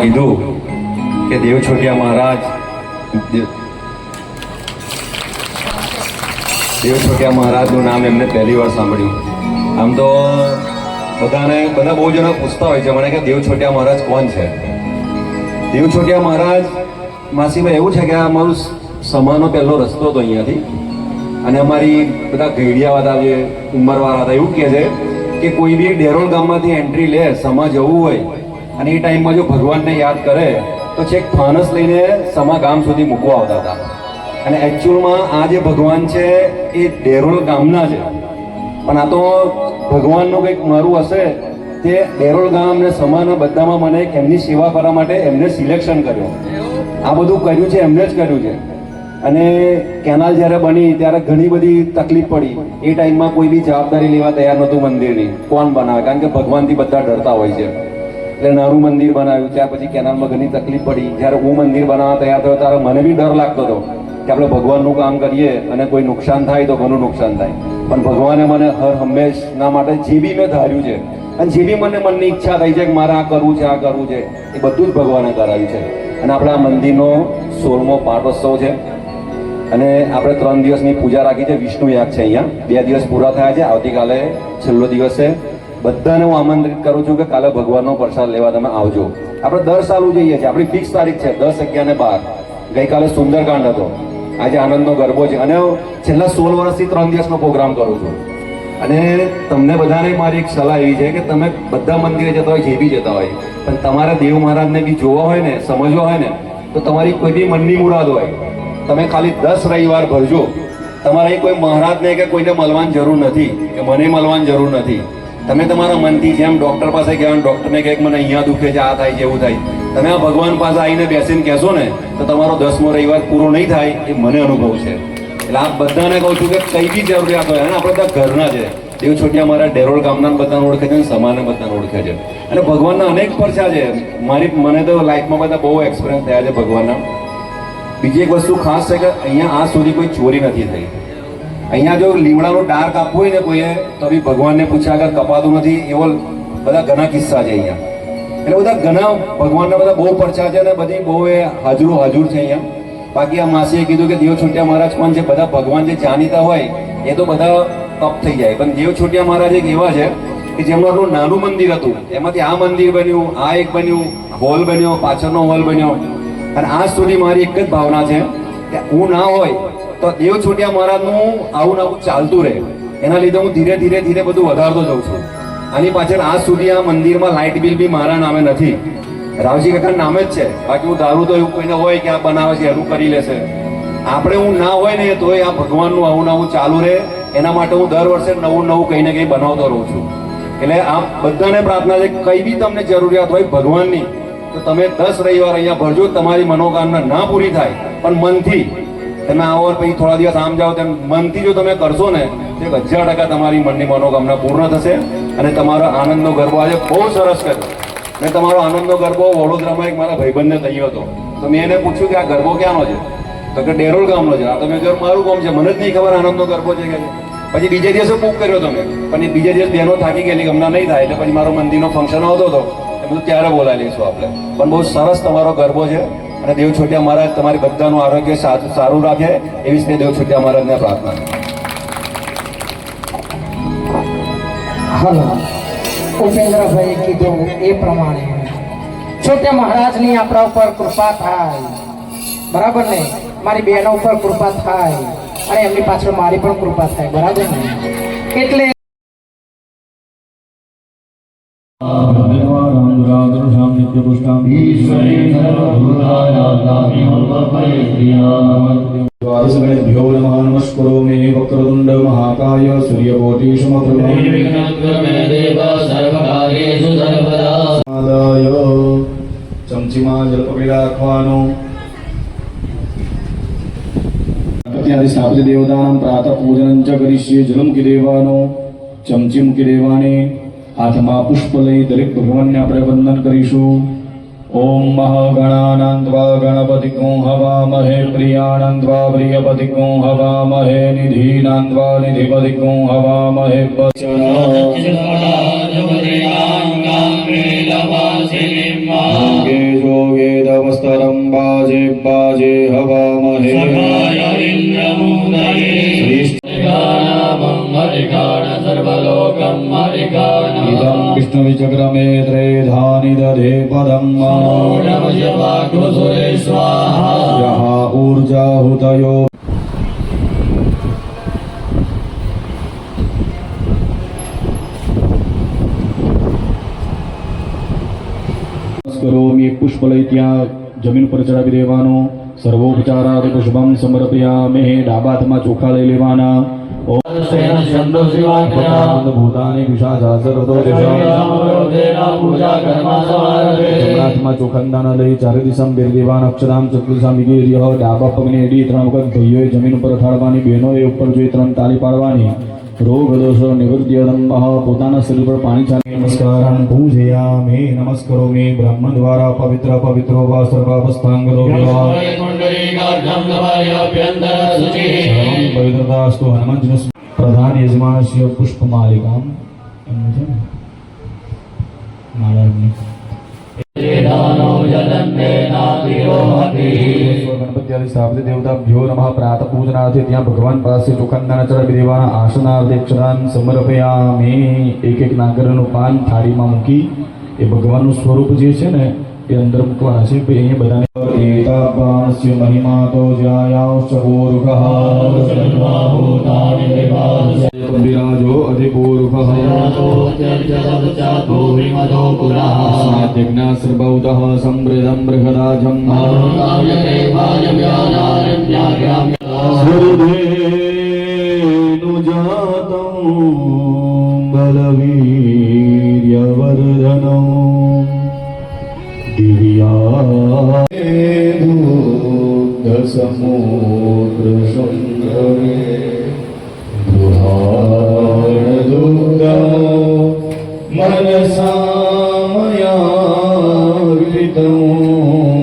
કીધું કે દેવ છોટિયા મહારાજ દેવ છોટિયા મહારાજનું નામ એમને પહેલી વાર સાંભળ્યું. આમ તો બધા બહુ જણા પૂછતા હોય છે મને કે દેવ છોટિયા મહારાજ કોણ છે. દેવ છોટિયા મહારાજ માસીભાઈ એવું છે કે આ અમારું સમાનો પહેલો રસ્તો હતો અહીંયાથી, અને અમારી બધા ઘેડિયાવાળા જે ઉંમરવાળા હતા એવું કહે છે કે કોઈ બી ડેરોલ ગામમાંથી એન્ટ્રી લે સમા જવું હોય અને એ ટાઈમમાં જો ભગવાનને યાદ કરે તો છેક ફાનસ લઈને સમા ગામ સુધી મૂકવા આવતા હતા. અને એકચ્યુઅલમાં આ જે ભગવાન છે એ ડેરોલ ગામના છે, પણ આ તો ભગવાનનું કંઈક મારું હશે તે ડેરોલ ગામ ને સમાના બધામાં મને એમની સેવા કરવા માટે એમને સિલેક્શન કર્યો. આ બધું કર્યું છે એમને જ કર્યું છે. અને કેનાલ જ્યારે બની ત્યારે ઘણી બધી તકલીફ પડી. એ ટાઈમમાં કોઈ બી જવાબદારી લેવા તૈયાર નહોતું મંદિરની. કોણ બનાવે? કારણ કે ભગવાનથી બધા ડરતા હોય છે. એટલે નાનું મંદિર બનાવ્યું. ત્યાર પછી કેનાલમાં ઘણી તકલીફ પડી. જ્યારે હું મંદિર બનાવવા તૈયાર થયો ત્યારે મને બી ડર લાગતો હતો કે આપણે ભગવાનનું કામ કરીએ અને કોઈ નુકસાન થાય તો ઘણું નુકસાન થાય. પણ ભગવાને મને હર હંમેશના માટે જે બી મેં ધાર્યું છે અને જે બી મને મનની ઈચ્છા થઈ છે કે મારે આ કરવું છે, આ કરવું છે, એ બધું જ ભગવાને કરાવ્યું છે. અને આપણે આ મંદિરનો 16મો પાટોત્સવ છે અને આપણે 3 દિવસની પૂજા રાખી છે. વિષ્ણુ યાગ છે અહીંયા. 2 દિવસ પૂરા થયા છે. આવતીકાલે છેલ્લો દિવસ છે. બધાને હું આમંત્રિત કરું છું કે કાલે ભગવાનનો પ્રસાદ લેવા તમે આવજો. આપણે દર સાલ જઈએ છીએ. આપણી ફિક્સ તારીખ છે 10, 11 ને 12. ગઈકાલે સુંદરકાંડ હતો, આજે આનંદનો ગરબો છે અને છેલ્લા 16 વર્ષથી 3 દિવસનો પ્રોગ્રામ કરું છું. અને તમને બધાને મારી એક સલાહ એવી છે કે તમે બધા મંદિરે જતા હોય, જે બી જતા હોય, પણ તમારે દેવ મહારાજને બી જોવા હોય ને, સમજવા હોય ને, તો તમારી કોઈ બી મનની મુરાદ હોય, તમે ખાલી 10 રવિવાર ભરજો. તમારે કોઈ મહારાજને કે કોઈને મળવાની જરૂર નથી કે મને મળવાની જરૂર નથી. તમે તમારા મનથી જેમ ડૉક્ટર પાસે ગયા, ડૉક્ટરને કહે કે મને અહીંયા દુખે છે, આ થાય છે, એવું થાય, તમે આ ભગવાન પાસે આવીને બેસીને કહેશો ને તો તમારો 10મો રવિવાર પૂરો નહીં થાય. એ મને અનુભવ છે. એટલે આ બધાને કહું છું કે કઈ બી જરૂરિયાત હોય, અને આપણે બધા ઘરના છે. દેવ છોટિયા મારા ડેરોલ ગામના બધાને ઓળખે છે અને સમાને બધાને ઓળખે છે. અને ભગવાનના અનેક પરચા છે. મને તો લાઈફમાં બધા બહુ એક્સપિરિયન્સ થયા છે ભગવાનના. બીજી એક વસ્તુ ખાસ છે કે અહીંયા આજ સુધી કોઈ ચોરી નથી થઈ. અહીંયા જો લીમડાનો ડાર કાપવો હોય ને કોઈએ તો બી ભગવાનને પૂછ્યા આગળ કપાતું નથી. એવો બધા ઘણા કિસ્સા છે અહીંયા. એટલે બધા ઘણા ભગવાનના બધા બહુ પરચા છે અને બધી બહુ એ હાજર છે અહીંયા. બાકી આ માસીએ કીધું કે દેવ છોટિયા મહારાજ કોણ છે, બધા ભગવાન જે જાણીતા હોય એ તો બધા તપ થઈ જાય. પણ દેવ છોટિયા મહારાજ એક એવા છે કે જેમનું આટલું નાનું મંદિર હતું, એમાંથી આ મંદિર બન્યું, આ એક બન્યું, હોલ બન્યો, પાછળનો હોલ બન્યો. અને આજ સુધી મારી એક જ ભાવના છે કે હું ના હોય તો દેવ છોટિયા મહારાજનું આવું ને આવું ચાલતું રહે. એના લીધે હું ધીરે ધીરે બધું વધારતો જાઉં છું. આની પાછળ આજ સુધી આ મંદિરમાં લાઇટ બિલ બી મારા નામે નથી, રાવજી કાકા નામે જ છે. બાકી હું ધારું તો એવું કોઈને હોય કે આ બનાવે છે એનું કરી લેશે. આપણે હું ના હોય ને તોય આ ભગવાનનું આવું ને આવું ચાલુ રહે. એના માટે હું દર વર્ષે નવું કંઈ ને કંઈ બનાવતો રહું છું. એટલે આ બધાને પ્રાર્થના છે કઈ બી તમને જરૂરિયાત હોય ભગવાનની તો તમે 10 રવિવાર અહીંયા ભરજો. તમારી મનોકામના ના પૂરી થાય પણ મનથી તમે આવો, પછી થોડા દિવસ આમ જાઓ, તેમ મનથી જો તમે કરશો ને તો 1000% તમારી મનની મનોકામના પૂર્ણ થશે. અને તમારો આનંદનો ગરબો આજે બહુ સરસ કર્યો. મેં તમારો આનંદનો ગરબો વડોદરામાં એક મારા ભાઈબંધને થયો હતો, તો મેં એને પૂછ્યું કે આ ગરબો ક્યાંનો છે, તો કે ડેરોલ ગામનો છે. આ તો મેં કહ્યું મારું ગામ છે, મને જ નહીં ખબર આનંદનો ગરબો છે કે. પછી બીજે દિવસે બુક કર્યો તમે, પણ એ બીજે દિવસ બહેનો થાકી ગયેલી, હમણાં નહીં થાય. એટલે પછી મારો મંદિરનો ફંક્શન આવતો હતો, એ બધું ત્યારે બોલાવી લઈશું આપણે. પણ બહુ સરસ તમારો ગરબો છે. અને દેવ છોટિયા મહારાજ તમારી બધાનું આરોગ્ય સારું રાખે એવી જ દેવ છોટિયા મહારાજને પ્રાર્થના. હલો, ઉપેન્દ્રભાઈ કીધું એ પ્રમાણે છોટિયા મહારાજની આપણા ઉપર કૃપા થાય, બરાબર ને? મારી બહેનો ઉપર કૃપા થાય અને એમની પાછળ મારી પણ કૃપા થાય, બરાબર ને? એટલે ભ્યો નમઃ નમસ્કરો મે વક્રતુંડ મહાકાય સૂર્યકોટિ સમપ્રભ ચમચીમાં જલ પકડી રાખવાનો. અત્યારે સ્થાપિત દેવતાનાં પ્રાતઃ પૂજનં ચ કરીશ્યે. જલ મૂકી દેવાનો, ચમચી મૂકી દેવાની, હાથમાં પુષ્પ લઈ દરેક ભગવાનને આપણે વંદન કરીશું. ओम महागणानंद्वा गणपतिको हवामहे प्रियानंद्वा प्रियपतिको हवामहे निधीनांद्वा निधिपतिको हवामहे वचना पाजे हवामहे इदं विष्णुविचक्रमे त्रेधानि दधे पदम् यः ऊर्जाहुतयो करोमि एक पुष्प लई ત્યાં જમીન પર ચડાવી દેવાનો સર્વોપચારાદિ પુષ્પમ સમર્પયામિ ડાબા હાથમાં ચોખા લઈ લેવાના ભૂતાની વિષાજાસરતો હાથમાં ચોખંદાના લઈ ચારે દિશામાં બેર દેવાના અક્ષરામ ચતુર્થામ વિગેર્ય ડાબા પગને એડી 3 વખત ભાઈઓએ જમીન ઉપર ઠાળવાની બહેનોએ ઉપર જોઈ 3 તાળી પાડવાની રોગ દોષ નિવૃત્તિયદમ પોતાના શરીર પર પાણી છાંટી નમસ્કારં પૂજયામિ નમસ્કરોમિ બ્રહ્મ દ્વારા પવિત્ર પવિત્રો વા સર્વાવસ્થાંગરો પવિત્રતાસ્તુ હનુમંતજી પ્રધાન યજમાનસ્ય પુષ્પમાલિકામ એમનું છે ને નારાયણની ગણપતિ આદિ સ્થાપિત દેવતા ભ્યો નમઃ પ્રાતઃ પૂજનાર્થે ત્યાં ભગવાન પાસે ચોખંદાના ચડાવી દેવાના આસનાર્થે અક્ષરાન સમર્પયામિ એક એક નાગરનું પાન થાળીમાં મૂકી એ ભગવાનનું સ્વરૂપ જે છે ને એ અંદર મૂકવાના છે પછી અહીંયા બધાને એતાપાસ્ય મહિમા તો જ્યાયાશ્ચ પૂર્વઃ વિરાજો અધિપૂર્વઃ સ્નાત્યજ્ઞાસર્વૌતઃ સંવૃદં બૃહદાજં સ્વર્ધેનુ જાतं બલવીર્યવર્ધનં દિવ્યા દુગ્ધસમુદ્ર સંગ્રમે મનસા મયા વિતં